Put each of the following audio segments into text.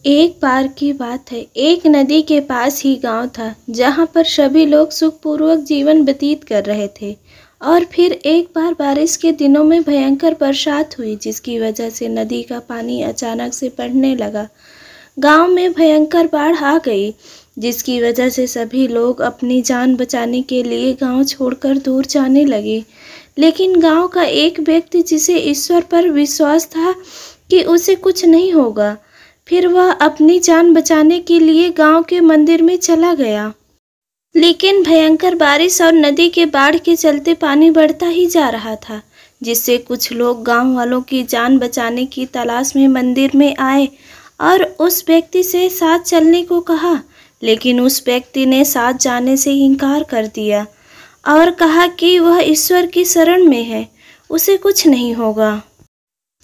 एक बार की बात है, एक नदी के पास ही गांव था जहां पर सभी लोग सुखपूर्वक जीवन व्यतीत कर रहे थे। और फिर एक बार बारिश के दिनों में भयंकर बरसात हुई, जिसकी वजह से नदी का पानी अचानक से बढ़ने लगा। गांव में भयंकर बाढ़ आ गई, जिसकी वजह से सभी लोग अपनी जान बचाने के लिए गांव छोड़कर दूर जाने लगे। लेकिन गांव का एक व्यक्ति, जिसे ईश्वर पर विश्वास था कि उसे कुछ नहीं होगा, फिर वह अपनी जान बचाने के लिए गांव के मंदिर में चला गया। लेकिन भयंकर बारिश और नदी के बाढ़ के चलते पानी बढ़ता ही जा रहा था, जिससे कुछ लोग गांव वालों की जान बचाने की तलाश में मंदिर में आए और उस व्यक्ति से साथ चलने को कहा। लेकिन उस व्यक्ति ने साथ जाने से इनकार कर दिया और कहा कि वह ईश्वर की शरण में है, उसे कुछ नहीं होगा।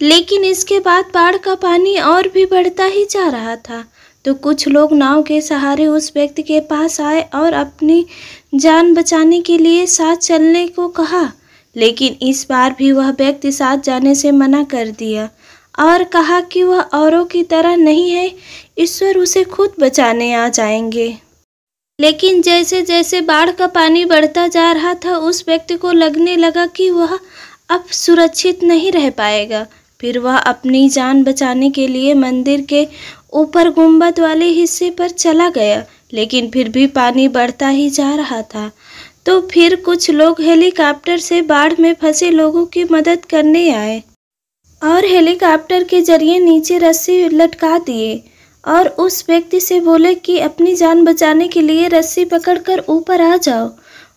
लेकिन इसके बाद बाढ़ का पानी और भी बढ़ता ही जा रहा था, तो कुछ लोग नाव के सहारे उस व्यक्ति के पास आए और अपनी जान बचाने के लिए साथ चलने को कहा। लेकिन इस बार भी वह व्यक्ति साथ जाने से मना कर दिया और कहा कि वह औरों की तरह नहीं है, ईश्वर उसे खुद बचाने आ जाएंगे। लेकिन जैसे जैसे बाढ़ का पानी बढ़ता जा रहा था, उस व्यक्ति को लगने लगा कि वह अब सुरक्षित नहीं रह पाएगा। फिर वह अपनी जान बचाने के लिए मंदिर के ऊपर गुंबद वाले हिस्से पर चला गया। लेकिन फिर भी पानी बढ़ता ही जा रहा था। तो फिर कुछ लोग हेलीकॉप्टर से बाढ़ में फंसे लोगों की मदद करने आए और हेलीकॉप्टर के जरिए नीचे रस्सी लटका दिए और उस व्यक्ति से बोले कि अपनी जान बचाने के लिए रस्सी पकड़कर ऊपर आ जाओ,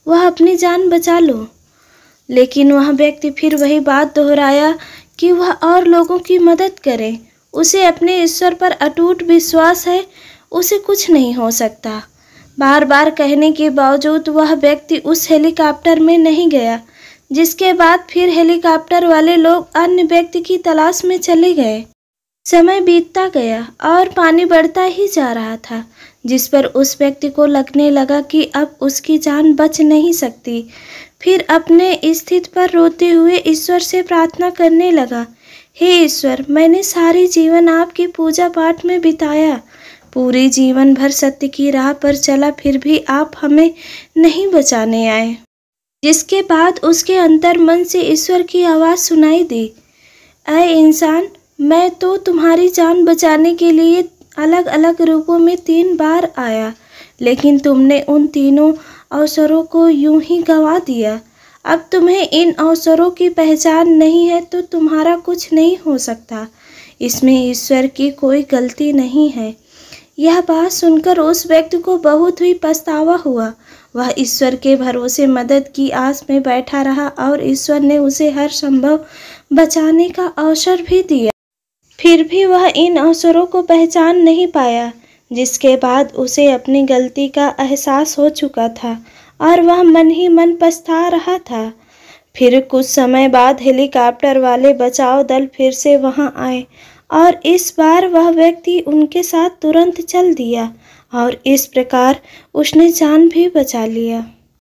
वह अपनी जान बचा लो। लेकिन वह व्यक्ति फिर वही बात दोहराया कि वह और लोगों की मदद करे, उसे अपने ईश्वर पर अटूट विश्वास है, उसे कुछ नहीं हो सकता। बार बार कहने के बावजूद वह व्यक्ति उस हेलीकॉप्टर में नहीं गया, जिसके बाद फिर हेलीकॉप्टर वाले लोग अन्य व्यक्ति की तलाश में चले गए। समय बीतता गया और पानी बढ़ता ही जा रहा था, जिस पर उस व्यक्ति को लगने लगा कि अब उसकी जान बच नहीं सकती। फिर अपने स्थिति पर रोते हुए ईश्वर से प्रार्थना करने लगा, हे ईश्वर, मैंने सारे जीवन आपकी पूजा पाठ में बिताया, पूरे जीवन भर सत्य की राह पर चला, फिर भी आप हमें नहीं बचाने आए। जिसके बाद उसके अंतर मन से ईश्वर की आवाज़ सुनाई दी, ऐ इंसान, मैं तो तुम्हारी जान बचाने के लिए अलग अलग रूपों में 3 बार आया, लेकिन तुमने उन तीनों अवसरों को यूं ही गंवा दिया। अब तुम्हें इन अवसरों की पहचान नहीं है तो तुम्हारा कुछ नहीं हो सकता। इसमें ईश्वर की कोई गलती नहीं है। यह बात सुनकर उस व्यक्ति को बहुत ही पछतावा हुआ। वह ईश्वर के भरोसे मदद की आस में बैठा रहा और ईश्वर ने उसे हर संभव बचाने का अवसर भी दिया। फिर भी वह इन अवसरों को पहचान नहीं पाया, जिसके बाद उसे अपनी गलती का एहसास हो चुका था और वह मन ही मन पछता रहा था। फिर कुछ समय बाद हेलीकॉप्टर वाले बचाव दल फिर से वहां आए और इस बार वह व्यक्ति उनके साथ तुरंत चल दिया और इस प्रकार उसने जान भी बचा लिया।